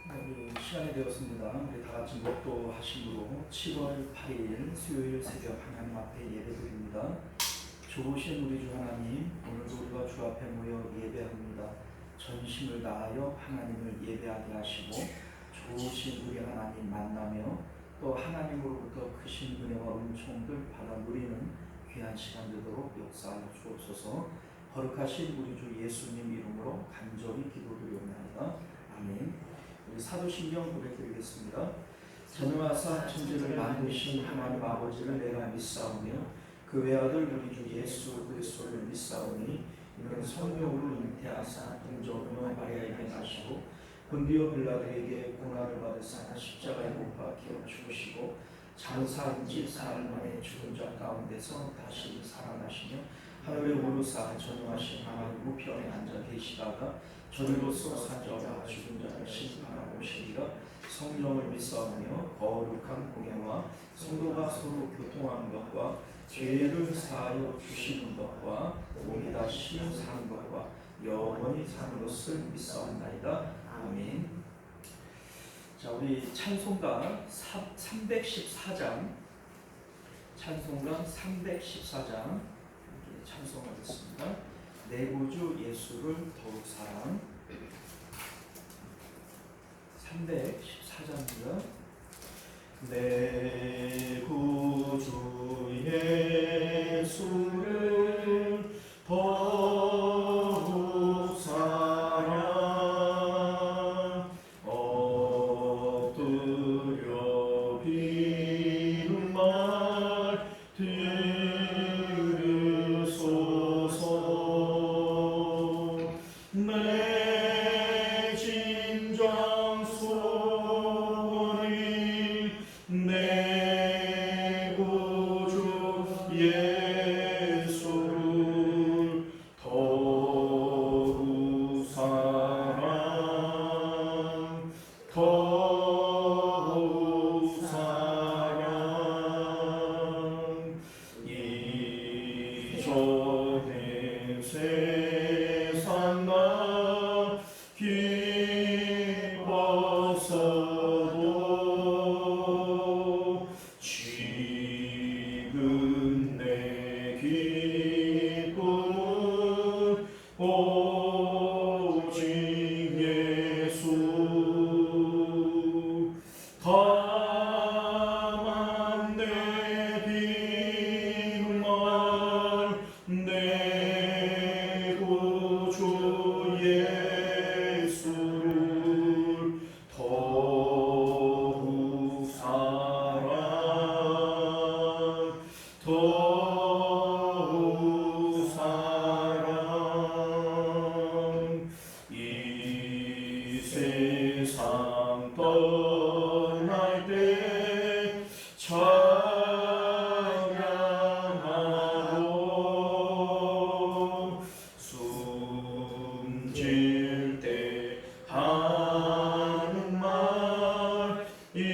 시간이 되었습니다. 우리 다 같이 목도하심으로 7월 8일 수요일 새벽 하나님 앞에 예배드립니다. 좋으신 우리 주 하나님, 오늘도 우리가 주 앞에 모여 예배합니다. 전심을 다하여 하나님을 예배하게 하시고 좋으신 우리 하나님 만나며 또 하나님으로부터 크신 은혜와 은총들 받아 누리는 귀한 시간 되도록 역사하여 주옵소서. 거룩하신 우리 주 예수님 이름으로 간절히 기도드리옵나이다. 아멘. 우리 사도신경 고백드리겠습니다. 전능하사 천지를 만드신 하나님 아버지를 내가 믿사오며 그 외아들 우리 주 예수 그리스도를 믿사오니 이는 성령으로 잉태하사 동정녀 마리아에게 나시고 본디오 빌라도에게 고난을 받으사 십자가에 못 박혀 죽으시고 장사한 지 사흘 만에 죽은 자 가운데서 다시 살아나시며 하늘에 오르사 전능하신 하나님 우편에 앉아 계시다가 저리로서 사자와 죽은 자를 심판하러 오시리라. 성령을 믿사오며 거룩한 공예와 성도가 서로 교통하는 것과 죄를 사하여 주시는 것과 몸이 다시 사는 것과 영원히 사는 것을 믿사옵나이다. 아멘. 자, 우리 찬송가 314장 찬송가 314장 찬송하겠습니다. 내 구주 예수를 더욱 사랑. 314장입니다. 내 구주 예수를 더욱 사랑. 엎드려 비는 말 내 진정 소원이 내 구주 예수를 더욱 사랑 더욱 사랑. 이전의 세상 나 기뻐서도 지금 내 기쁨은 오직 예수. 다만 내 빈말 내 구주 예수를 더욱 사랑 더욱 사랑. 이 세상 떠날 때 찬양하고 숨질 때 하는 말 이것일세.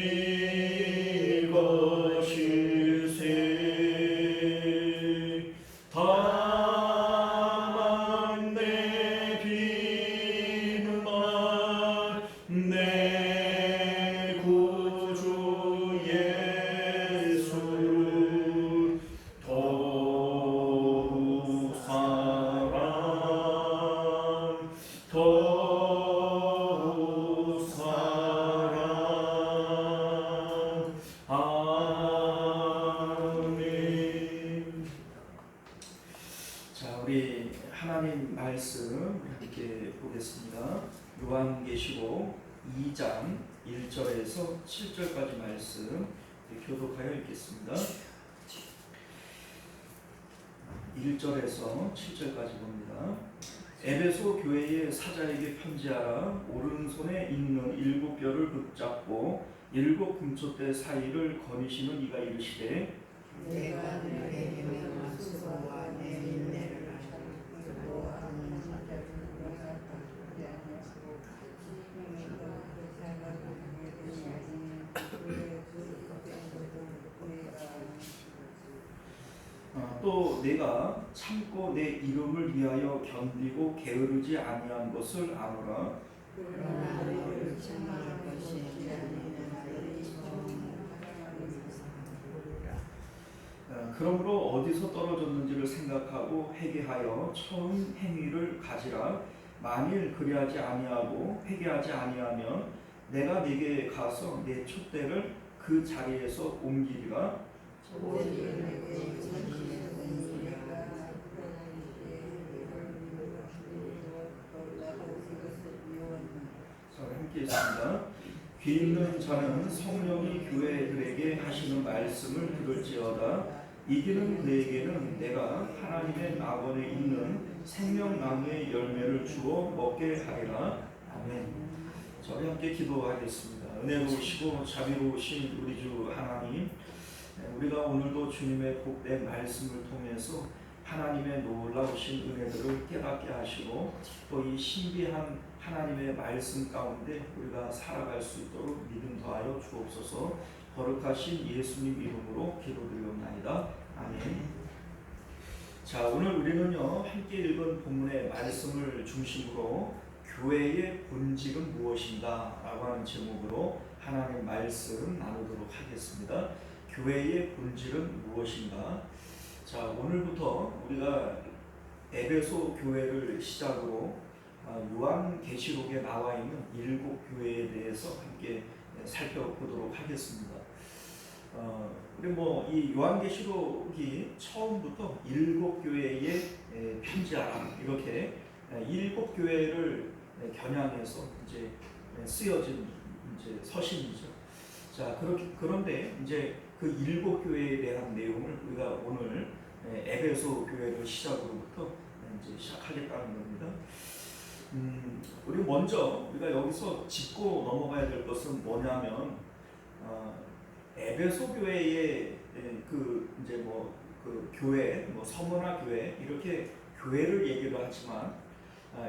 다만 내 비는 말 내 구주 예수를 더욱 사랑 더욱 사랑. 아멘. 자, 우리 하나님 말씀 함께 보겠습니다. 요한계시록 2장 1절에서 7절까지 말씀 교독하여 읽겠습니다. 1절에서 7절까지 봅니다. 에베소 교회의 사자에게 편지하라. 오른손에 있는 7뼈를 붙잡고 7 금초대 사이를 거니시는 이가 이르시되 내가 너에게 명한 수고와 내 인내를 알고 하는 사자를 보았다. 또 내가 참고 내 이름을 위하여 견디고 게으르지 아니한 것을 아노라. 그러나 너를 책망할 것이 아니면 너희 그러므로 어디서 떨어졌는지를 생각하고 회개하여 처음 행위를 가지라. 만일 그리하지 아니하고 회개하지 아니하면 내가 네게 가서 내 촛대를 그 자리에서 옮기리라. 자, 함께 있습니다. 귀 있는 자는 성령이 교회들에게 하시는 말씀을 들을지어다. 이기는 그에게는 내가 하나님의 낙원에 있는 생명나무의 열매를 주어 먹게 하리라. 아멘. 저희 함께 기도하겠습니다. 은혜로우시고 자비로우신 우리 주 하나님, 우리가 오늘도 주님의 복된 말씀을 통해서 하나님의 놀라우신 은혜들을 깨닫게 하시고 또 이 신비한 하나님의 말씀 가운데 우리가 살아갈 수 있도록 믿음 더하여 주옵소서. 거룩하신 예수님 이름으로 기도드리옵나이다. 아멘. 자, 오늘 우리는요 함께 읽은 본문의 말씀을 중심으로 교회의 본질은 무엇인가 라고 하는 제목으로 하나님의 말씀 나누도록 하겠습니다. 교회의 본질은 무엇인가? 자, 오늘부터 우리가 에베소 교회를 시작으로 요한계시록에 나와 있는 7교회에 대해서 함께 살펴보도록 하겠습니다. 우리 이 요한계시록이 처음부터 7교회에 편지하라 이렇게 7교회를 겨냥해서 이제 쓰여진 이제 서신이죠. 자, 그런데 이제 그 7교회에 대한 내용을 우리가 오늘 에베소 교회를 시작으로부터 이제 시작하겠다는 겁니다. 우리 먼저 우리가 여기서 짚고 넘어가야 될 것은 뭐냐면 에베소 교회의 그 이제 그 교회, 서머나 교회 이렇게 교회를 얘기를 하지만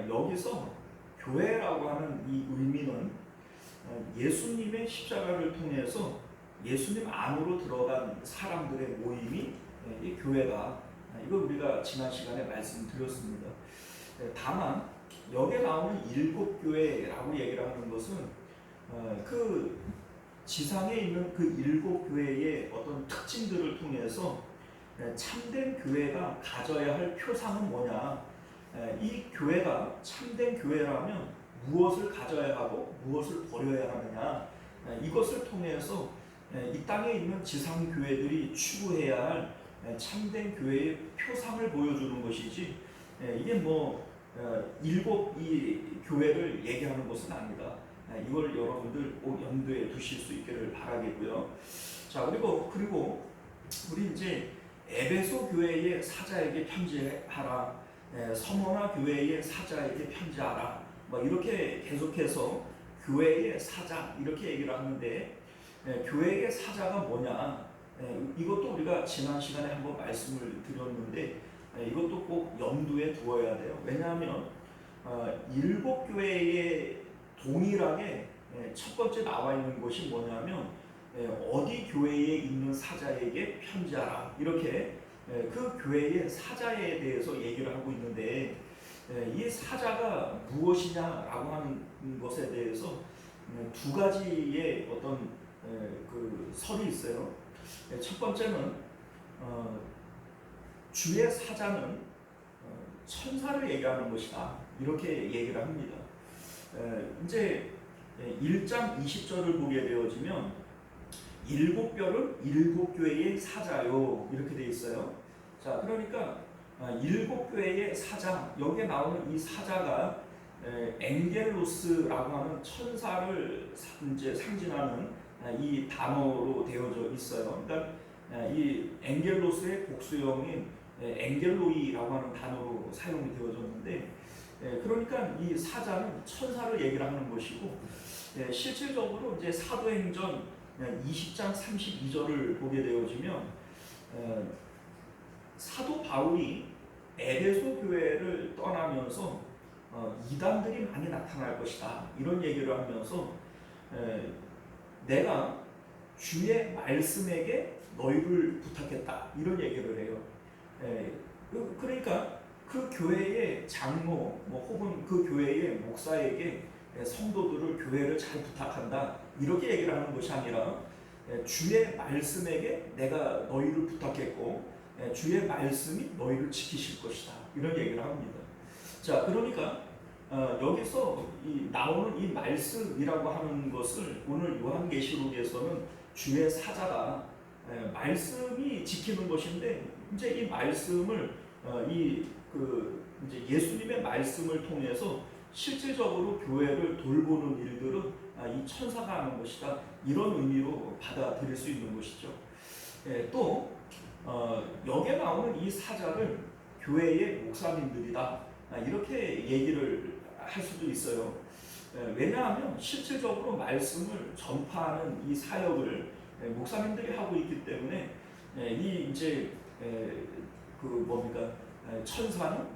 여기서 교회라고 하는 이 의미는 예수님의 십자가를 통해서 예수님 안으로 들어간 사람들의 모임이 이 교회다. 이거 우리가 지난 시간에 말씀드렸습니다. 다만 여기에 나오는 7교회라고 얘기를 하는 것은 그 지상에 있는 그 7교회의 어떤 특징들을 통해서 참된 교회가 가져야 할 표상은 뭐냐, 이 교회가 참된 교회라면 무엇을 가져야 하고 무엇을 버려야 하느냐, 이것을 통해서 이 땅에 있는 지상 교회들이 추구해야 할 참된 교회의 표상을 보여주는 것이지, 이게 7이 교회를 얘기하는 것은 아니다. 이걸 여러분들 꼭 염두에 두실 수 있기를 바라겠고요. 자, 그리고 우리 이제 에베소 교회의 사자에게 편지하라, 서머나 교회의 사자에게 편지하라, 이렇게 계속해서 교회의 사자 이렇게 얘기를 하는데, 교회의 사자가 뭐냐? 이것도 우리가 지난 시간에 한번 말씀을 드렸는데 이것도 꼭 염두에 두어야 돼요. 왜냐하면 7교회의 동일하게 첫 번째 나와 있는 것이 뭐냐면 어디 교회에 있는 사자에게 편지하라, 이렇게 그 교회의 사자에 대해서 얘기를 하고 있는데, 이 사자가 무엇이냐라고 하는 것에 대해서 두 가지의 어떤 그 설이 있어요. 첫 번째는 주의 사자는 천사를 얘기하는 것이다, 이렇게 얘기를 합니다. 이제 1장 20절을 보게 되어지면 7별은 7교회의 사자요, 이렇게 되어 있어요. 자, 그러니까 7교회의 사자, 여기에 나오는 이 사자가 엥겔로스라고 하는 천사를 이제 상징하는 이 단어로 되어져 있어요. 그러니까 이 엥겔로스의 복수형인 엥겔로이라고 하는 단어로 사용이 되어졌는데, 그러니까 이 사자는 천사를 얘기를 하는 것이고, 실질적으로 이제 사도행전 20장 32절을 보게 되어지면 사도 바울이 에베소 교회를 떠나면서 이단들이 많이 나타날 것이다, 이런 얘기를 하면서 내가 주의 말씀에게 너희를 부탁했다, 이런 얘기를 해요. 그러니까 그 교회의 장로 혹은 그 교회의 목사에게 성도들을 교회를 잘 부탁한다 이렇게 얘기를 하는 것이 아니라 주의 말씀에게 내가 너희를 부탁했고 주의 말씀이 너희를 지키실 것이다 이런 얘기를 합니다. 자, 그러니까 여기서 나오는 이 말씀이라고 하는 것을 오늘 요한계시록에서는 주의 사자가 말씀이 지키는 것인데 이제 이 말씀을 이제 예수님의 말씀을 통해서 실질적으로 교회를 돌보는 일들은 이 천사가 하는 것이다 이런 의미로 받아들일 수 있는 것이죠. 또 여기에 나오는 이 사자를 교회의 목사님들이다 이렇게 얘기를 할 수도 있어요. 왜냐하면 실질적으로 말씀을 전파하는 이 사역을 목사님들이 하고 있기 때문에 이 이제 천사는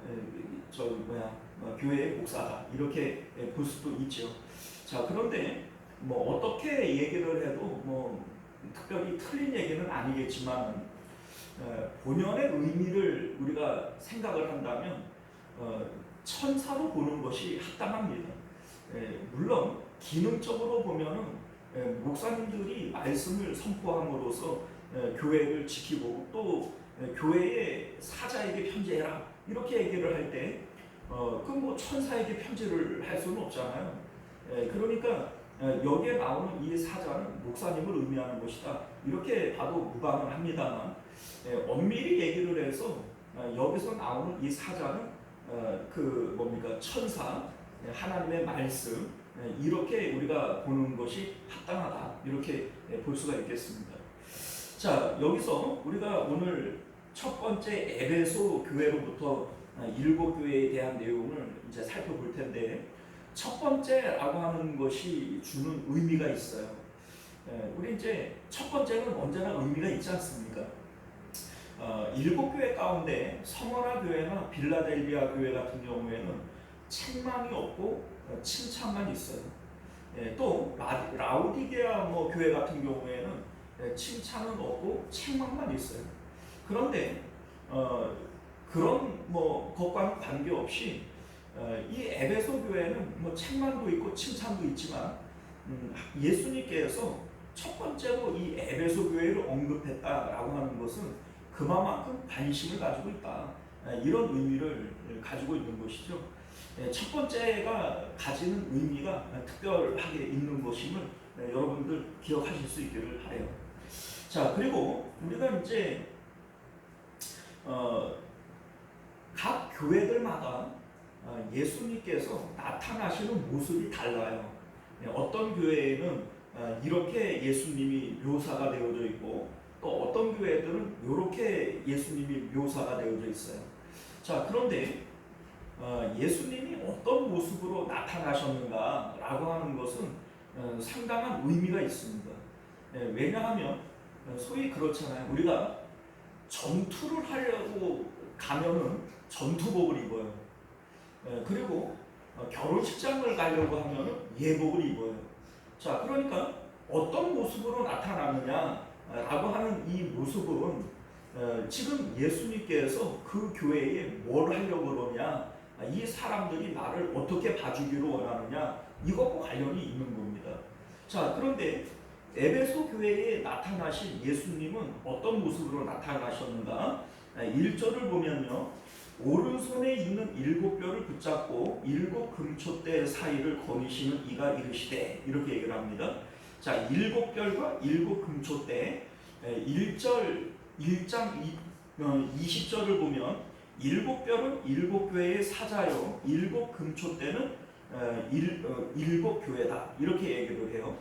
교회의 목사다 이렇게 볼 수도 있죠. 자, 그런데 뭐 어떻게 얘기를 해도 뭐 특별히 틀린 얘기는 아니겠지만 본연의 의미를 우리가 생각을 한다면 천사로 보는 것이 합당합니다. 물론 기능적으로 보면은 목사님들이 말씀을 선포함으로써 교회를 지키고 또 교회의 사자에게 편지해라 이렇게 얘기를 할 때 그럼 뭐 천사에게 편지를 할 수는 없잖아요. 그러니까 여기에 나오는 이 사자는 목사님을 의미하는 것이다 이렇게 봐도 무방은 합니다만 엄밀히 얘기를 해서 여기서 나오는 이 사자는 천사 하나님의 말씀 이렇게 우리가 보는 것이 합당하다 이렇게 볼 수가 있겠습니다. 자, 여기서 우리가 오늘 첫 번째 에베소 교회로부터 7교회에 대한 내용을 이제 살펴볼 텐데 첫 번째라고 하는 것이 주는 의미가 있어요. 우리 이제 첫 번째는 언제나 의미가 있지 않습니까? 7교회 가운데 서머나 교회나 빌라델비아 교회 같은 경우에는 책망이 없고 칭찬만 있어요. 또 라우디게아 교회 같은 경우에는 칭찬은 없고 책망만 있어요. 그런데 그런 것과는 관계없이 이 에베소 교회는 책망도 있고 칭찬도 있지만 예수님께서 첫 번째로 이 에베소 교회를 언급했다라고 하는 것은 그만큼 관심을 가지고 있다 이런 의미를 가지고 있는 것이죠. 첫 번째가 가지는 의미가 특별하게 있는 것임을 여러분들 기억하실 수 있기를 바라요. 자, 그리고 우리가 이제 각 교회들마다 예수님께서 나타나시는 모습이 달라요. 어떤 교회에는 이렇게 예수님이 묘사가 되어져 있고 또 어떤 교회들은 이렇게 예수님이 묘사가 되어져 있어요. 자, 그런데 예수님이 어떤 모습으로 나타나셨는가라고 하는 것은 상당한 의미가 있습니다. 왜냐하면 소위 그렇잖아요. 우리가 전투를 하려고 가면은 전투복을 입어요. 그리고 결혼식장을 가려고 하면은 예복을 입어요. 자, 그러니까 어떤 모습으로 나타나느냐라고 하는 이 모습은 지금 예수님께서 그 교회에 뭘 하려고 그러냐, 이 사람들이 나를 어떻게 봐주기를 원하느냐, 이것과 관련이 있는 겁니다. 자, 그런데 에베소 교회에 나타나신 예수님은 어떤 모습으로 나타나셨는가? 1절을 보면요, 오른손에 있는 7뼈를 붙잡고 7 금초대 사이를 거니시는 이가 이르시되 이렇게 얘기를 합니다. 자, 7뼈과 7 금초대 1장 20절을 보면 7뼈는 7교회의 사자요 7 금초대는 7 교회다 이렇게 얘기를 해요.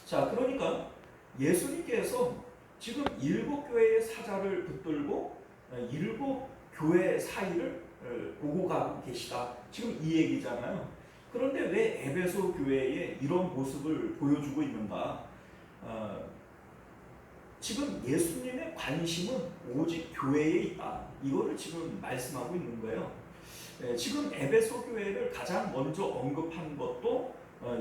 자, 그러니까 예수님께서 지금 7 교회의 사자를 붙들고 7 교회 사이를 오고 가고 계시다. 지금 이 얘기잖아요. 그런데 왜 에베소 교회에 이런 모습을 보여주고 있는가? 지금 예수님의 관심은 오직 교회에 있다. 이거를 지금 말씀하고 있는 거예요. 지금 에베소 교회를 가장 먼저 언급한 것도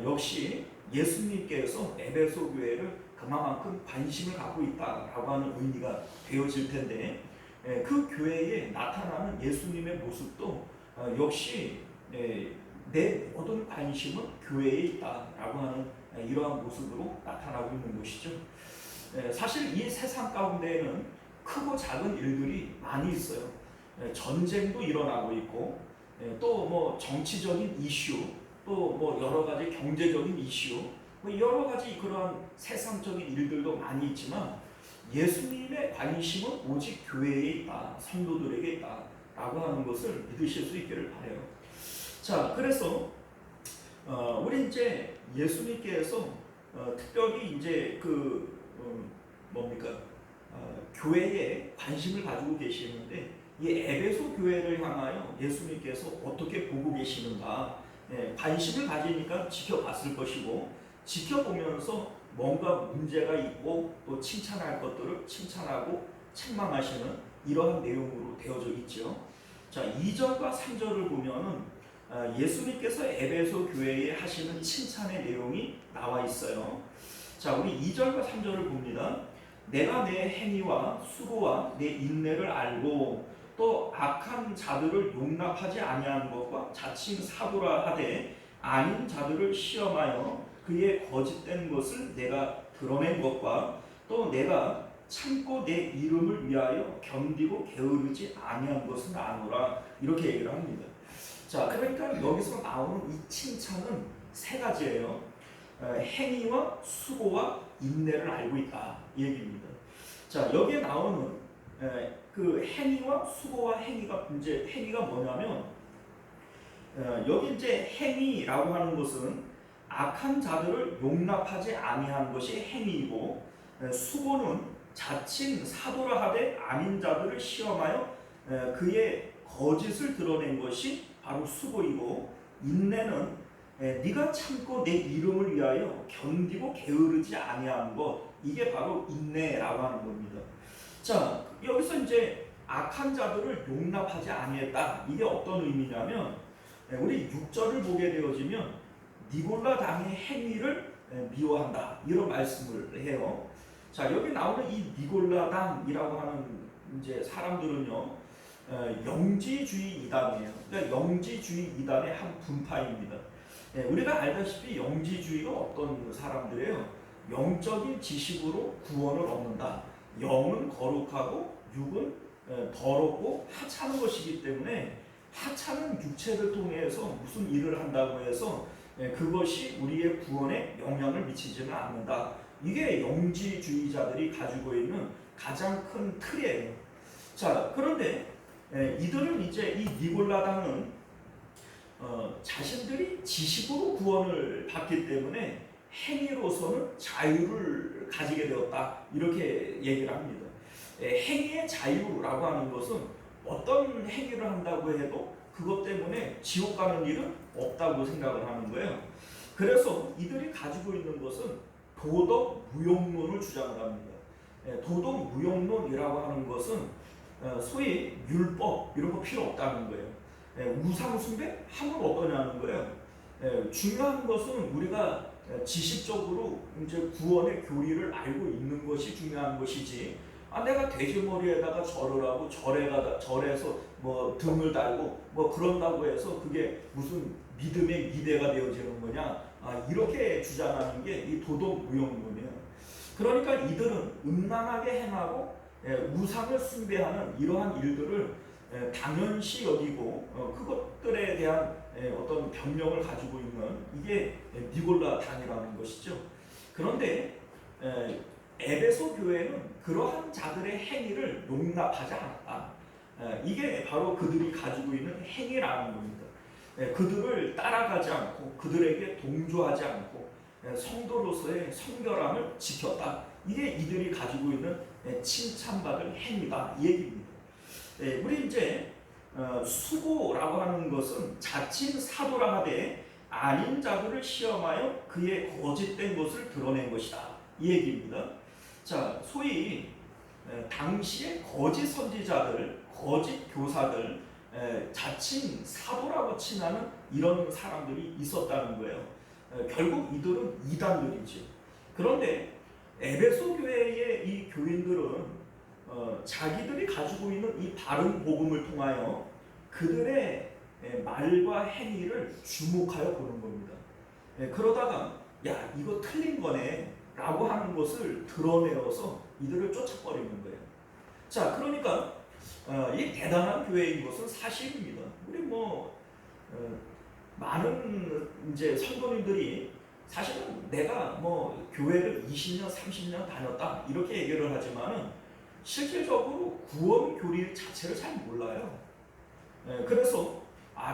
역시 예수님께서 에베소 교회를 그만큼 관심을 갖고 있다라고 하는 의미가 되어질 텐데 그 교회에 나타나는 예수님의 모습도 역시 내 모든 관심은 교회에 있다라고 하는 이러한 모습으로 나타나고 있는 것이죠. 사실 이 세상 가운데에는 크고 작은 일들이 많이 있어요. 전쟁도 일어나고 있고, 또 뭐 정치적인 이슈, 또 뭐 여러 가지 경제적인 이슈, 뭐 여러 가지 그러한 세상적인 일들도 많이 있지만 예수님의 관심은 오직 교회에 있다, 성도들에게 있다라고 하는 것을 믿으실 수 있기를 바라요. 자, 그래서 우리 이제 예수님께서 특별히 이제 뭡니까? 교회에 관심을 가지고 계시는데 이 에베소 교회를 향하여 예수님께서 어떻게 보고 계시는가? 관심을 가지니까 지켜봤을 것이고 지켜보면서 뭔가 문제가 있고 또 칭찬할 것들을 칭찬하고 책망하시는 이러한 내용으로 되어져 있죠. 자, 2절과 3절을 보면은 예수님께서 에베소 교회에 하시는 칭찬의 내용이 나와 있어요. 자, 우리 2절과 3절을 봅니다. 내가 내 행위와 수고와 내 인내를 알고 또 악한 자들을 용납하지 아니하는 것과 자칭 사도라 하되 아닌 자들을 시험하여 그의 거짓된 것을 내가 드러낸 것과 또 내가 참고 내 이름을 위하여 견디고 게으르지 아니한 것은 아노라 이렇게 얘기를 합니다. 자, 그러니까 여기서 나오는 이 칭찬은 세 가지예요. 행위와 수고와 인내를 알고 있다 이 얘기입니다. 자, 여기에 나오는 그 행위와 수고와 행위가 뭐냐면 여기 이제 행위라고 하는 것은 악한 자들을 용납하지 아니한 것이 행위이고 수고는 자칭 사도라 하되 아닌 자들을 시험하여 그의 거짓을 드러낸 것이 바로 수고이고 인내는 네가 참고 내 이름을 위하여 견디고 게으르지 아니한 것 이게 바로 인내라고 하는 겁니다. 자, 여기서 이제 악한 자들을 용납하지 아니했다 이게 어떤 의미냐면 우리 6절을 보게 되어지면 니골라 당의 행위를 미워한다 이런 말씀을 해요. 자, 여기 나오는 이 니골라 당이라고 하는 이제 사람들은요 영지주의 이단이에요. 그러니까 영지주의 이단의 한 분파입니다. 우리가 알다시피 영지주의가 어떤 사람들이에요? 영적인 지식으로 구원을 얻는다. 영은 거룩하고 육은 더럽고 하찮은 것이기 때문에 하찮은 육체를 통해서 무슨 일을 한다고 해서 그것이 우리의 구원에 영향을 미치지는 않는다. 이게 영지주의자들이 가지고 있는 가장 큰 틀이에요. 자, 그런데 이들은 이제 이 니골라당은 자신들이 지식으로 구원을 받기 때문에 행위로서는 자유를 가지게 되었다 이렇게 얘기를 합니다. 행위의 자유라고 하는 것은 어떤 행위를 한다고 해도 그것 때문에 지옥 가는 일은 없다고 생각을 하는 거예요. 그래서 이들이 가지고 있는 것은 도덕 무용론을 주장을 합니다. 도덕 무용론이라고 하는 것은 소위 율법 이런 거 필요 없다는 거예요. 우상 숭배 하면 어떠냐는 거예요. 중요한 것은 우리가 지식적으로 이제 구원의 교리를 알고 있는 것이 중요한 것이지. 내가 돼지머리에다가 절을 하고 절에서 뭐 등을 달고 뭐 그런다고 해서 그게 무슨 믿음의 미대가 되어지는 거냐? 이렇게 주장하는 게 이 도덕 무용론이에요. 그러니까 이들은 음란하게 행하고 우상을 숭배하는 이러한 일들을 당연시 여기고 그것들에 대한 어떤 변명을 가지고 있는 이게 니골라 당이라는 것이죠. 그런데 에베소 교회는 그러한 자들의 행위를 용납하지 않았다. 이게 바로 그들이 가지고 있는 행위라는 겁니다. 그들을 따라가지 않고 그들에게 동조하지 않고 성도로서의 성결함을 지켰다. 이게 이들이 가지고 있는 칭찬받을 행위다 이 얘기입니다. 우리 이제 수고라고 하는 것은 자칭 사도라 하되 아닌 자들을 시험하여 그의 거짓된 것을 드러낸 것이다 이 얘기입니다. 자, 소위 당시의 거짓 선지자들, 거짓 교사들, 자칭 사도라고 칭하는 이런 사람들이 있었다는 거예요. 결국 이들은 이단들이죠. 그런데 에베소 교회의 이 교인들은 자기들이 가지고 있는 이 바른 복음을 통하여 그들의 말과 행위를 주목하여 보는 겁니다. 그러다가 야 이거 틀린 거네 라고 하는 것을 드러내어서 이들을 쫓아버리는 거예요. 자 그러니까 이 대단한 교회인 것은 사실입니다. 우리 많은 이제 성도님들이 사실은 내가 교회를 20년 30년 다녔다 이렇게 얘기를 하지만은 실질적으로 구원 교리 자체를 잘 몰라요. 그래서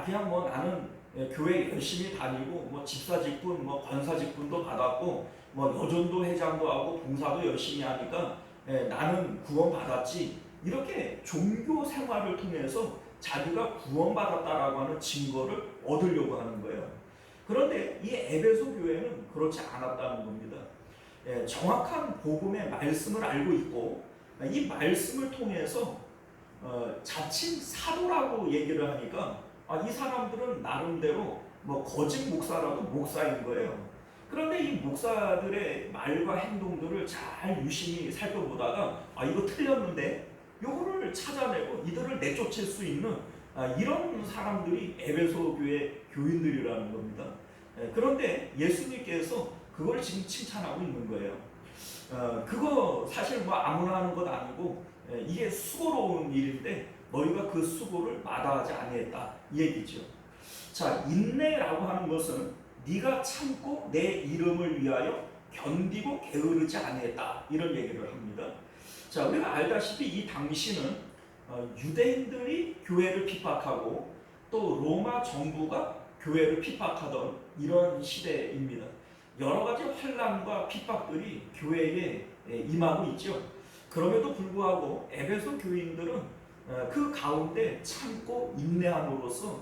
그냥 나는 교회 열심히 다니고 집사 직분 권사 직분도 받았고 여전도 회장도 하고 봉사도 열심히 하니까 나는 구원 받았지 이렇게 종교 생활을 통해서 자기가 구원받았다라고 하는 증거를 얻으려고 하는 거예요. 그런데 이 에베소 교회는 그렇지 않았다는 겁니다. 정확한 복음의 말씀을 알고 있고 이 말씀을 통해서 자칭 사도라고 얘기를 하니까 이 사람들은 나름대로 거짓 목사라도 목사인 거예요. 그런데 이 목사들의 말과 행동들을 잘 유심히 살펴보다가 이거 틀렸는데 요거를 찾아내고 이들을 내쫓을 수 있는 이런 사람들이 에베소 교회 교인들이라는 겁니다. 그런데 예수님께서 그걸 지금 칭찬하고 있는 거예요. 그거 사실 아무나 하는 것 아니고 이게 수고로운 일인데 너희가 그 수고를 마다하지 아니했다 이 얘기죠. 자 인내라고 하는 것은 네가 참고 내 이름을 위하여 견디고 게으르지 아니했다 이런 얘기를 합니다. 자 우리가 알다시피 이 당시는 유대인들이 교회를 핍박하고 또 로마 정부가 교회를 핍박하던 이런 시대입니다. 여러 가지 환난과 핍박들이 교회에 임하고 있죠. 그럼에도 불구하고 에베소 교인들은 그 가운데 참고 인내함으로써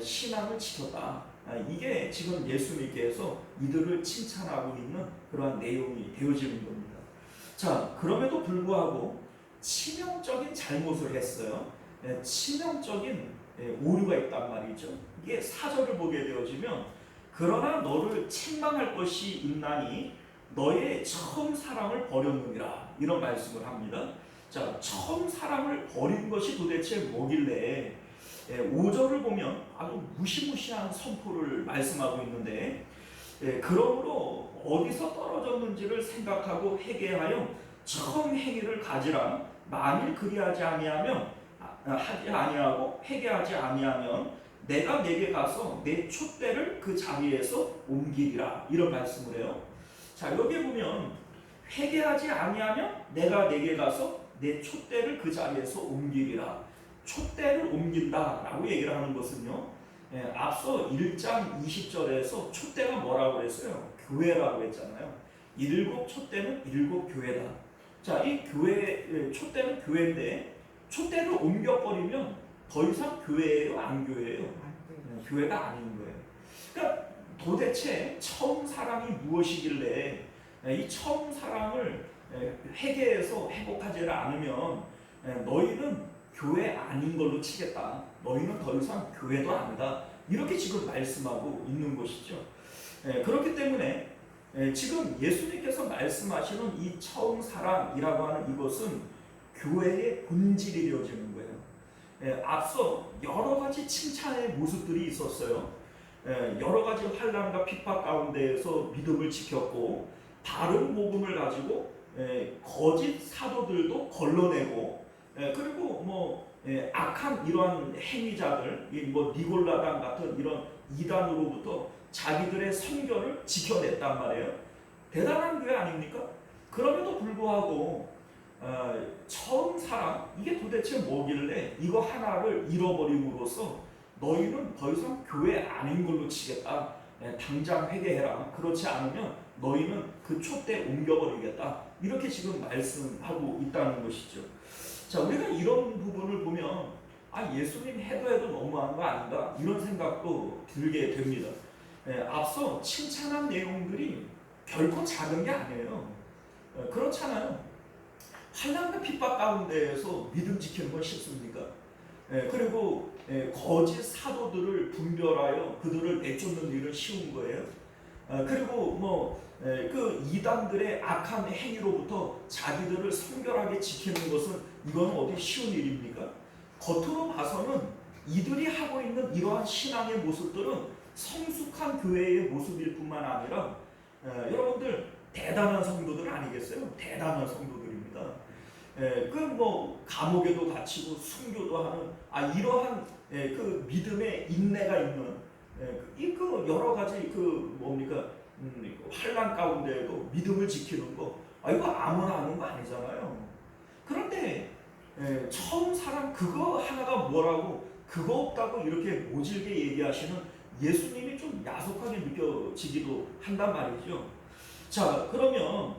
신앙을 지켰다. 이게 지금 예수님께서 이들을 칭찬하고 있는 그러한 내용이 되어지는 겁니다. 자, 그럼에도 불구하고 치명적인 잘못을 했어요. 치명적인 오류가 있단 말이죠. 이게 4절을 보게 되어지면 그러나 너를 책망할 것이 있나니 너의 처음 사랑을 버렸느니라 이런 말씀을 합니다. 자, 처음 사랑을 버린 것이 도대체 뭐길래 5절을 보면 아주 무시무시한 선포를 말씀하고 있는데 그러므로 어디서 떨어졌는지를 생각하고 회개하여 처음 행위를 가지라. 만일 그리하지 아니하면 하지 아니하고 회개하지 아니하면 내가 내게 가서 내 촛대를 그 자리에서 옮기리라 이런 말씀을 해요. 자 여기 보면 회개하지 아니하면 내가 내게 가서 내 촛대를 그 자리에서 옮기리라. 촛대를 옮긴다라고 얘기를 하는 것은요. 앞서 1장 20절에서 촛대가 뭐라고 그랬어요? 교회라고 했잖아요. 7 촛대는 7 교회다. 자, 이 교회 촛대는 교회인데 촛대를 옮겨버리면 더 이상 교회예요, 안 교회예요? 교회가 아닌 거예요. 그러니까 도대체 처음 사랑이 무엇이길래 이 처음 사랑을 회개해서 회복하지 않으면 너희는 교회 아닌 걸로 치겠다. 너희는 더 이상 교회도 아니다. 이렇게 지금 말씀하고 있는 것이죠. 그렇기 때문에 지금 예수님께서 말씀하시는 이 처음 사랑이라고 하는 이것은 교회의 본질이 되어지는 거예요. 앞서 여러 가지 칭찬의 모습들이 있었어요. 여러 가지 환난과 핍박 가운데에서 믿음을 지켰고 바른 복음을 가지고 거짓 사도들도 걸러내고 그리고 악한 이러한 행위자들 니골라당 같은 이런 이단으로부터 자기들의 성결을 지켜냈단 말이에요. 대단한 교회 아닙니까? 그럼에도 불구하고 처음 사랑 이게 도대체 뭐길래 이거 하나를 잃어버림으로써 너희는 더 이상 교회 아닌 걸로 치겠다. 당장 회개해라. 그렇지 않으면 너희는 그 촛대 옮겨버리겠다. 이렇게 지금 말씀하고 있다는 것이죠. 자, 우리가 이런 부분을 보면 예수님 해도 너무한 거 아닌가 이런 생각도 들게 됩니다. 앞서 칭찬한 내용들이 결코 작은 게 아니에요. 그렇잖아요. 환난과 핍박 가운데에서 믿음 지키는 건 쉽습니까? 그리고 거짓 사도들을 분별하여 그들을 내쫓는 일은 쉬운 거예요. 그리고 그 이단들의 악한 행위로부터 자기들을 성결하게 지키는 것은 이건 어디 쉬운 일입니까? 겉으로 봐서는 이들이 하고 있는 이러한 신앙의 모습들은 성숙한 교회의 모습일 뿐만 아니라 여러분들 대단한 성도들 아니겠어요? 대단한 성도들입니다. 그 뭐 감옥에도 갇히고 순교도 하는 이러한 그 믿음의 인내가 있는 그 여러 가지 그 뭡니까 환난 가운데에도 믿음을 지키는 거 이거 아무나 하는 거 아니잖아요. 그런데 처음 사람 그거 하나가 뭐라고 그거 없다고 이렇게 모질게 얘기하시는 예수님이 좀 야속하게 느껴지기도 한단 말이죠. 자, 그러면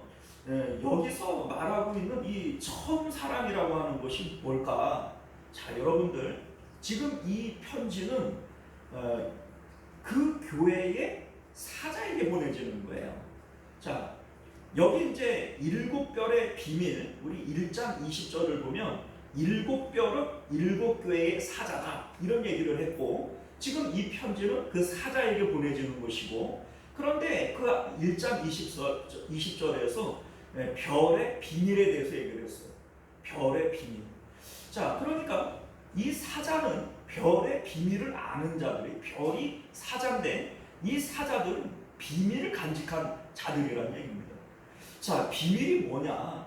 여기서 말하고 있는 이 처음 사랑이라고 하는 것이 뭘까? 자, 여러분들 지금 이 편지는 그 교회의 사자에게 보내지는 거예요. 자, 여기 이제 일곱 별의 비밀, 우리 1장 20절을 보면 일곱 별은 일곱 교회의 사자다 이런 얘기를 했고, 지금 이 편지는 그 사자에게 보내지는 것이고, 그런데 그 1장 20절에서 별의 비밀에 대해서 얘기를 했어요. 별의 비밀. 자, 그러니까 이 사자는 별의 비밀을 아는 자들이, 별이 사자인데 이 사자들은 비밀을 간직한 자들이라는 얘기입니다. 자, 비밀이 뭐냐?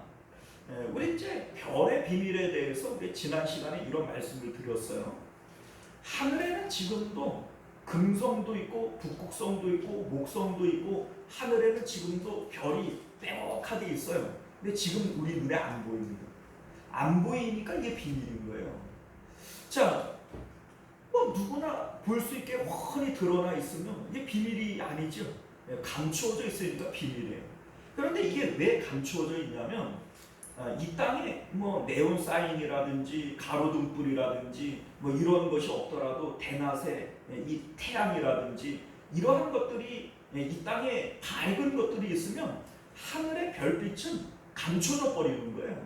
우리 이제 별의 비밀에 대해서 우리 지난 시간에 이런 말씀을 드렸어요. 하늘에는 지금도 금성도 있고 북극성도 있고 목성도 있고 하늘에는 지금도 별이 빼곡하게 있어요. 근데 지금 우리 눈에 안 보입니다. 안 보이니까 이게 비밀인 거예요. 자, 뭐 누구나 볼 수 있게 훤히 드러나 있으면 이게 비밀이 아니죠. 감추어져 있으니까 비밀이에요. 그런데 이게 왜 감추어져 있냐면 이 땅에 뭐 네온 사인이라든지 가로등불이라든지 뭐 이런 것이 없더라도 대낮에 이 태양이라든지 이러한 것들이 이 땅에 밝은 것들이 있으면 하늘의 별빛은 감춰져 버리는 거예요.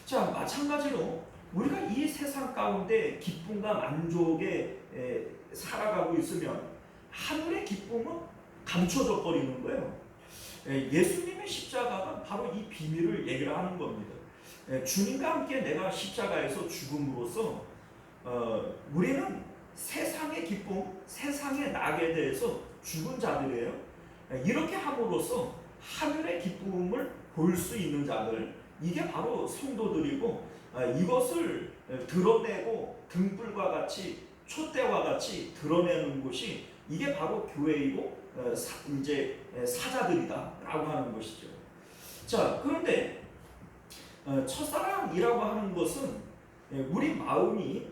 자, 마찬가지로 우리가 이 세상 가운데 기쁨과 만족에 살아가고 있으면 하늘의 기쁨은 감춰져 버리는 거예요. 예수님의 십자가가 바로 이 비밀을 얘기를 하는 겁니다. 주님과 함께 내가 십자가에서 죽음으로써 우리는 세상의 기쁨, 세상의 낙에 대해서 죽은 자들이에요. 이렇게 함으로써 하늘의 기쁨을 볼 수 있는 자들, 이게 바로 성도들이고, 이것을 드러내고 등불과 같이 촛대와 같이 드러내는 곳이 이게 바로 교회이고 이제 사자들이다라고 하는 것이죠. 자, 그런데 첫사랑이라고 하는 것은 우리 마음이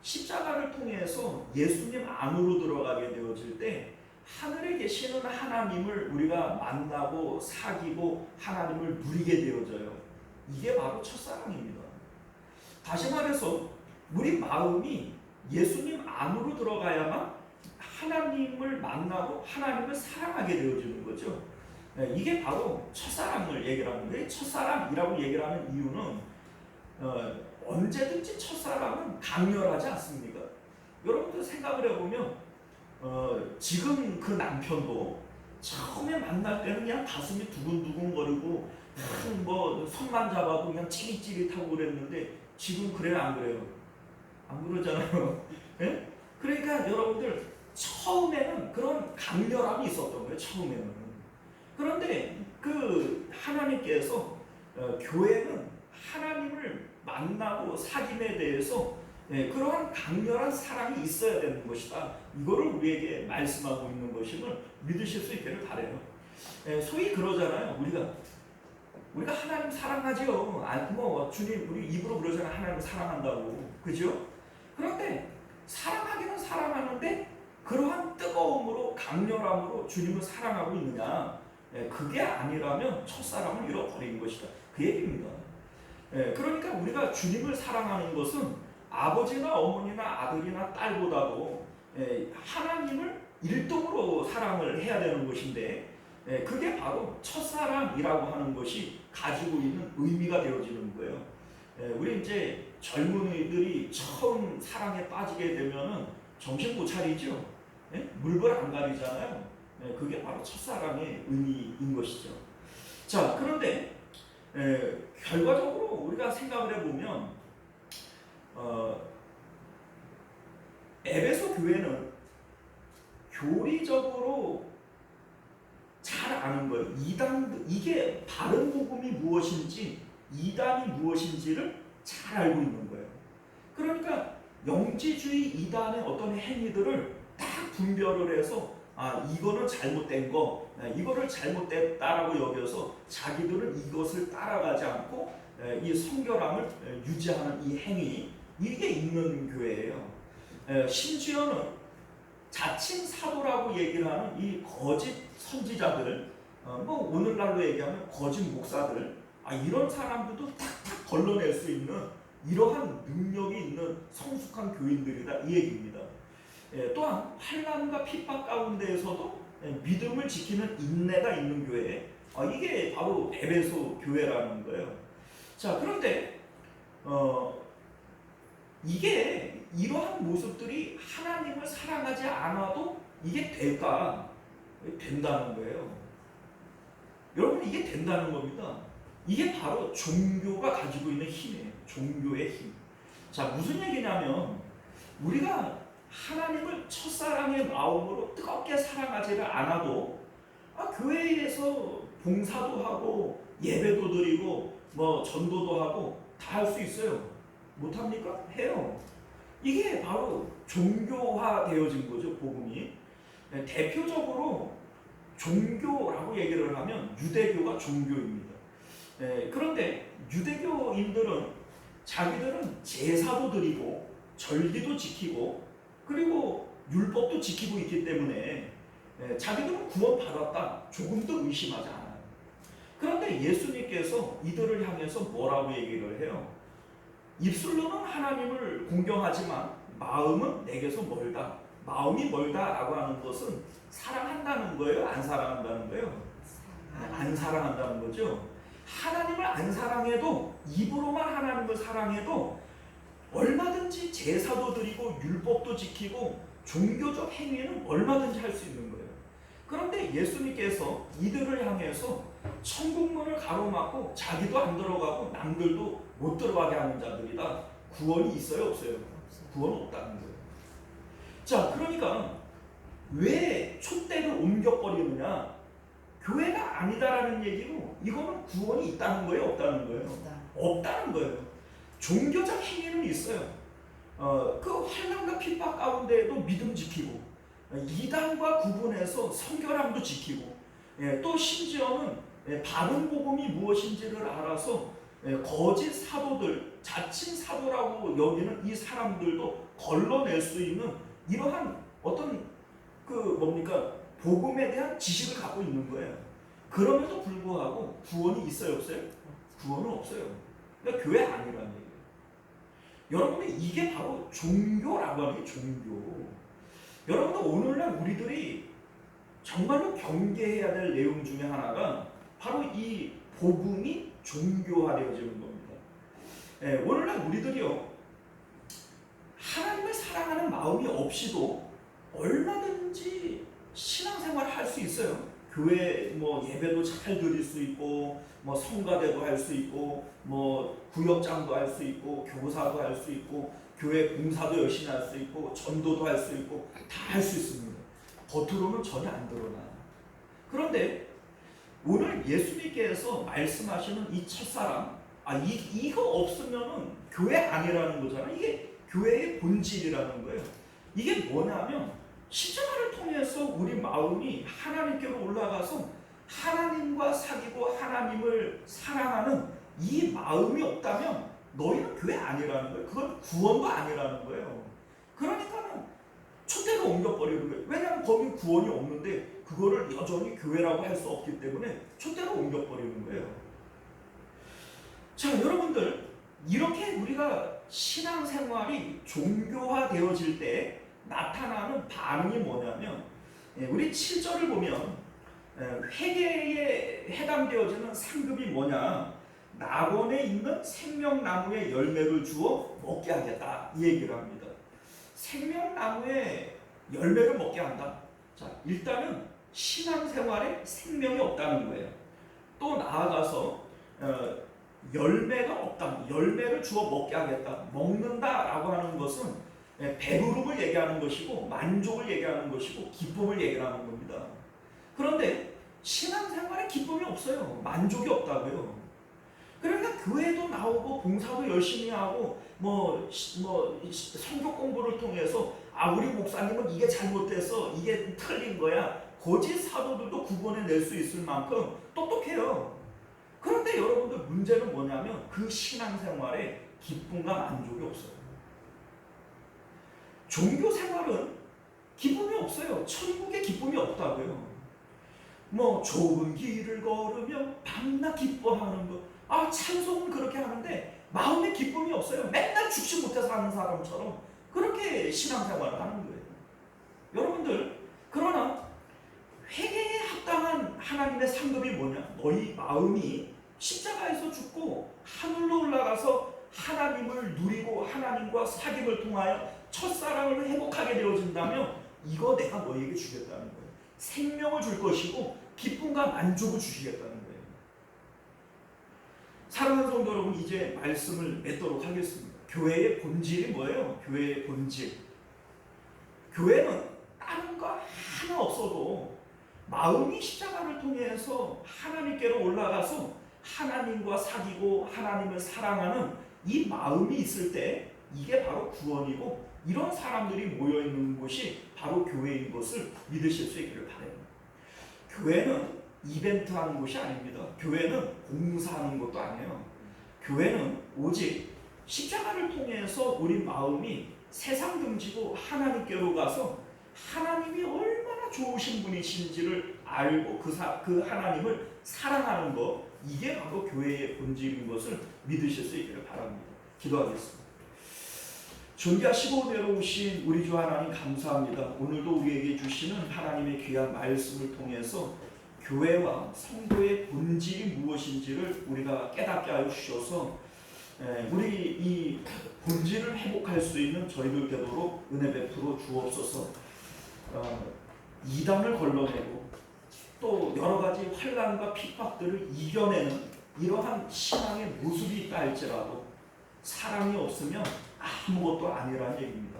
십자가를 통해서 예수님 안으로 들어가게 되어질 때 하늘에 계시는 하나님을 우리가 만나고 사귀고 하나님을 누리게 되어져요. 이게 바로 첫사랑입니다. 다시 말해서 우리 마음이 예수님 안으로 들어가야만 하나님을 만나고 하나님을 사랑하게 되어지는 거죠. 이게 바로 첫사랑을 얘기를 하는 거예요. 첫사랑이라고 얘기를 하는 이유는 언제든지 첫사랑은 강렬하지 않습니까? 여러분들 생각을 해보면 지금 그 남편도 처음에 만날 때는 그냥 가슴이 두근두근거리고 뭐 손만 잡아도 그냥 찌릿찌릿하고 그랬는데 지금 그래요, 안 그래요? 안 그러잖아요. 네? 그러니까 여러분들 처음에는 그런 강렬함이 있었던 거예요. 처음에는. 그런데 그 하나님께서 교회는 하나님을 만나고 사귐에 대해서 그러한 강렬한 사랑이 있어야 되는 것이다. 이거를 우리에게 말씀하고 있는 것임을 믿으실 수 있기를 바라요. 소위 그러잖아요. 우리가 하나님 사랑하지요. 뭐 주님 우리 입으로 그러잖아요. 하나님 사랑한다고. 그죠? 그런데 사랑하기는 사랑하는데 그러한 뜨거움으로 강렬함으로 주님을 사랑하고 있느냐? 그게 아니라면 첫사랑을 잃어버린 것이다. 그 얘기입니다. 그러니까 우리가 주님을 사랑하는 것은 아버지나 어머니나 아들이나 딸보다도 하나님을 일등으로 사랑을 해야 되는 것인데 그게 바로 첫사랑이라고 하는 것이 가지고 있는 의미가 되어지는 거예요. 우리 이제 젊은이들이 처음 사랑에 빠지게 되면은 정신 못 차리죠. 물불 안 가리잖아요. 그게 바로 첫사랑의 의미인 것이죠. 자, 그런데 결과적으로 우리가 생각을 해보면 에베소 교회는 교리적으로 잘 아는 거예요. 이게 바른 복음이 무엇인지, 이단이 무엇인지를 잘 알고 있는 거예요. 그러니까 영지주의 이단의 어떤 행위들을 딱 분별을 해서 이거는 잘못된 거, 이거를 잘못됐다라고 여겨서 자기들은 이것을 따라가지 않고 이 성결함을 유지하는 이 행위, 이게 있는 교회예요. 심지어는 자칭 사도라고 얘기를 하는 이 거짓 선지자들, 뭐 오늘날로 얘기하면 거짓 목사들, 이런 사람들도 탁탁 걸러낼 수 있는 이러한 능력이 있는 성숙한 교인들이다, 이 얘기입니다. 또한 환난과 핍박 가운데에서도 믿음을 지키는 인내가 있는 교회, 이게 바로 에베소 교회라는 거예요. 자, 그런데 이게 이러한 모습들이 하나님을 사랑하지 않아도 이게 될까? 된다는 거예요. 여러분, 이게 된다는 겁니다. 이게 바로 종교가 가지고 있는 힘이에요. 종교의 힘. 자, 무슨 얘기냐면 우리가 하나님을 첫사랑의 마음으로 뜨겁게 사랑하지를 않아도 교회에서 봉사도 하고 예배도 드리고 뭐 전도도 하고 다 할 수 있어요. 못합니까? 해요. 이게 바로 종교화되어진 거죠, 복음이. 대표적으로 종교라고 얘기를 하면 유대교가 종교입니다. 그런데 유대교인들은 자기들은 제사도 드리고 절기도 지키고 그리고 율법도 지키고 있기 때문에 자기들은 구원받았다, 조금도 의심하지 않아요. 그런데 예수님께서 이들을 향해서 뭐라고 얘기를 해요? 입술로는 하나님을 공경하지만 마음은 내게서 멀다. 마음이 멀다라고 하는 것은 사랑한다는 거예요? 안 사랑한다는 거예요? 안 사랑한다는 거죠. 하나님을 안 사랑해도, 입으로만 하나님을 사랑해도 얼마든지 제사도 드리고 율법도 지키고 종교적 행위는 얼마든지 할 수 있는 거예요. 그런데 예수님께서 이들을 향해서 천국문을 가로막고 자기도 안 들어가고 남들도 못 들어가게 하는 자들이다. 구원이 있어요, 없어요? 구원은 없다는 거예요. 자, 그러니까 왜 촛대를 옮겨버리느냐? 교회가 아니다라는 얘기고, 이거는 구원이 있다는 거예요, 없다는 거예요? 없다는 거예요. 종교적 행위는 있어요. 그 환난과 핍박 가운데에도 믿음 지키고, 이단과 구분해서 성결함도 지키고, 또 심지어는 바른 복음이 무엇인지를 알아서 거짓 사도들, 자칭 사도라고 여기는 이 사람들도 걸러낼 수 있는 이러한 어떤 복음에 대한 지식을 갖고 있는 거예요. 그럼에도 불구하고 구원이 있어요, 없어요? 구원은 없어요. 그러니까 교회 아니라는 얘기예요. 여러분들, 이게 바로 종교라고 하는 게 종교. 여러분들, 오늘날 우리들이 정말로 경계해야 될 내용 중에 하나가 바로 이 복음이 종교화되어지는 겁니다. 오늘날 우리들이요, 하나님을 사랑하는 마음이 없이도 얼마든지 신앙생활을 할 수 있어요. 교회 예배도 잘 드릴 수 있고, 성가대도 할 수 있고, 구역장도 할 수 있고, 교사도 할 수 있고, 교회 봉사도 열심히 할 수 있고, 전도도 할 수 있고, 다 할 수 있습니다. 겉으로는 전혀 안 드러나요. 그런데 오늘 예수님께서 말씀하시는 이 첫사랑, 이거 없으면은 교회 아니라는 거잖아요. 이게 교회의 본질이라는 거예요. 이게 뭐냐면 십자가를 통해서 우리 마음이 하나님께로 올라가서 하나님과 사귀고 하나님을 사랑하는 이 마음이 없다면 너희는 교회 아니라는 거예요. 그건 구원도 아니라는 거예요. 그러니까는 촛대로 옮겨버리는 거예요. 왜냐하면 거기 구원이 없는데 그거를 여전히 교회라고 할 수 없기 때문에 촛대로 옮겨버리는 거예요. 자, 여러분들, 이렇게 우리가 신앙생활이 종교화되어질 때 나타나는 반응이 뭐냐면, 우리 7절을 보면 회개에 해당되어지는 상급이 뭐냐? 낙원에 있는 생명나무의 열매를 주어 먹게 하겠다, 이 얘기를 합니다. 생명나무의 열매를 먹게 한다. 자, 일단은 신앙생활에 생명이 없다는 거예요. 또 나아가서 열매가 없다. 열매를 주어 먹게 하겠다. 먹는다라고 하는 것은 배부름을 얘기하는 것이고 만족을 얘기하는 것이고 기쁨을 얘기하는 겁니다. 그런데 신앙생활에 기쁨이 없어요. 만족이 없다고요. 그러니까 교회도 나오고 봉사도 열심히 하고 성경 공부를 통해서 우리 목사님은 이게 잘못돼서 이게 틀린 거야. 거짓 사도들도 구분해낼 수 있을 만큼 똑똑해요. 그런데 여러분들 문제는 뭐냐면 그 신앙생활에 기쁨과 만족이 없어요. 종교 생활은 기쁨이 없어요. 천국에 기쁨이 없다고요. 좁은 길을 걸으며 밤낮 기뻐하는 것. 찬송은 그렇게 하는데 마음에 기쁨이 없어요. 맨날 죽지 못해 사는 사람처럼 그렇게 신앙생활을 하는 거예요. 여러분들, 그러나 회개에 합당한 하나님의 상급이 뭐냐? 너희 마음이 십자가에서 죽고 하늘로 올라가서 하나님을 누리고 하나님과 사귐을 통하여 첫사랑을 회복하게 되어진다면 이거 내가 너희에게 주겠다는 거예요. 생명을 줄 것이고 기쁨과 만족을 주시겠다는 거예요. 사랑하는 성도 여러분, 이제 말씀을 맺도록 하겠습니다. 교회의 본질이 뭐예요? 교회의 본질. 교회는 다른 거 하나 없어도 마음이 십자가를 통해서 하나님께로 올라가서 하나님과 사귀고 하나님을 사랑하는 이 마음이 있을 때 이게 바로 구원이고, 이런 사람들이 모여있는 곳이 바로 교회인 것을 믿으실 수 있기를 바랍니다. 교회는 이벤트 하는 곳이 아닙니다. 교회는 공사하는 것도 아니에요. 교회는 오직 십자가를 통해서 우리 마음이 세상 등지고 하나님께로 가서 하나님이 얼마나 좋으신 분이신지를 알고 그 하나님을 사랑하는 것, 이게 바로 교회의 본질인 것을 믿으실 수 있기를 바랍니다. 기도하겠습니다. 존귀하시고 내려오신 우리 주 하나님 감사합니다. 오늘도 우리에게 주시는 하나님의 귀한 말씀을 통해서 교회와 성도의 본질이 무엇인지를 우리가 깨닫게 하여 주셔서 우리 이 본질을 회복할 수 있는 저희들 되도록 은혜 베풀어 주옵소서. 이단을 걸러내고 또 여러 가지 환난과 핍박들을 이겨내는 이러한 신앙의 모습이 있다 할지라도 사랑이 없으면 아무것도 아니라는 얘기입니다.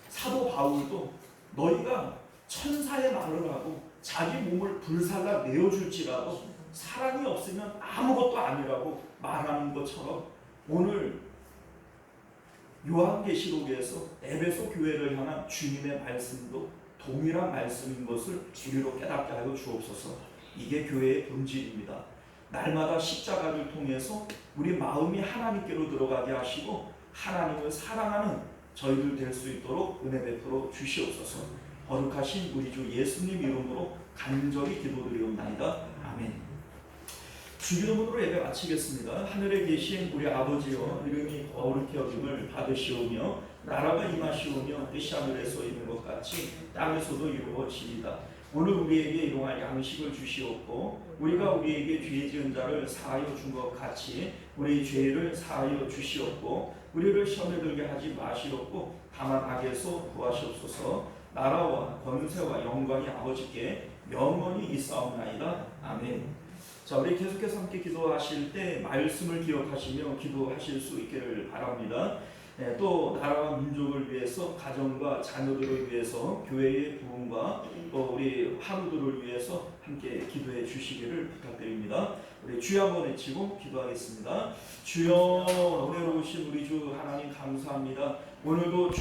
사도 바울도 너희가 천사의 말을 하고 자기 몸을 불살라 내어줄지라도 사랑이 없으면 아무것도 아니라고 말하는 것처럼 오늘 요한계시록에서 에베소 교회를 향한 주님의 말씀도 동일한 말씀인 것을 우리로 깨닫게 하여 주옵소서. 이게 교회의 본질입니다. 날마다 십자가를 통해서 우리 마음이 하나님께로 들어가게 하시고 하나님을 사랑하는 저희들 될 수 있도록 은혜 베풀어 주시옵소서. 거룩하신 우리 주 예수님 이름으로 간절히 기도드리옵나이다. 아멘. 주기도문으로 예배 마치겠습니다. 하늘에 계신 우리 아버지여, 이름이 거룩히 여김을 받으시오며 나라가 임하시오며 뜻이 하늘에서 이룬 것 같이 땅에서도 이루어지이다. 오늘 우리에게 일용할 양식을 주시옵고 우리가 우리에게 죄 지은 자를 사하여 준 것 같이 우리 죄를 사하여 주시옵고 우리를 시험에 들게 하지 마시옵고 다만 악에서 구하시옵소서. 나라와 권세와 영광이 아버지께 영원히 있사옵나이다. 아멘. 자, 우리 계속해서 함께 기도하실 때 말씀을 기억하시며 기도하실 수 있기를 바랍니다. 또 나라와 민족을 위해서, 가정과 자녀들을 위해서, 교회의 부흥과 또 우리 하루들을 위해서 함께 기도해 주시기를 부탁드립니다. 우리 주여 한번 외치고 기도하겠습니다. 주여, 은혜로우신 우리 주 하나님 감사합니다. 오늘도